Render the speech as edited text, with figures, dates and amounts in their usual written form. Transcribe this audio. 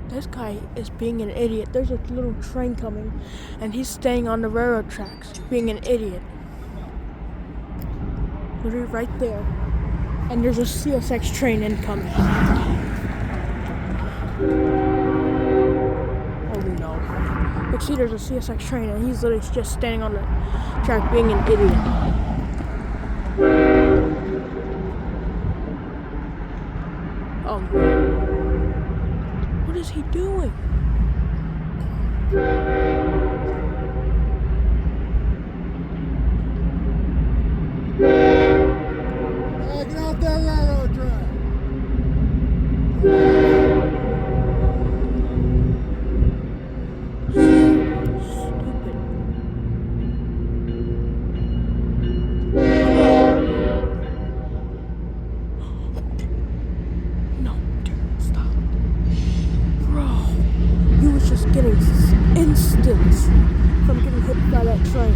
This guy is being an idiot. There's a little train coming, and he's staying on the railroad tracks, being an idiot. Literally right there. And there's a CSX train incoming. Oh no. But see, there's a CSX train, and he's literally just standing on the track, being an idiot. What is he doing? Get off that railroad track. Stupid. No, dude, stop. Bro, you was just getting instance from getting hit by that train.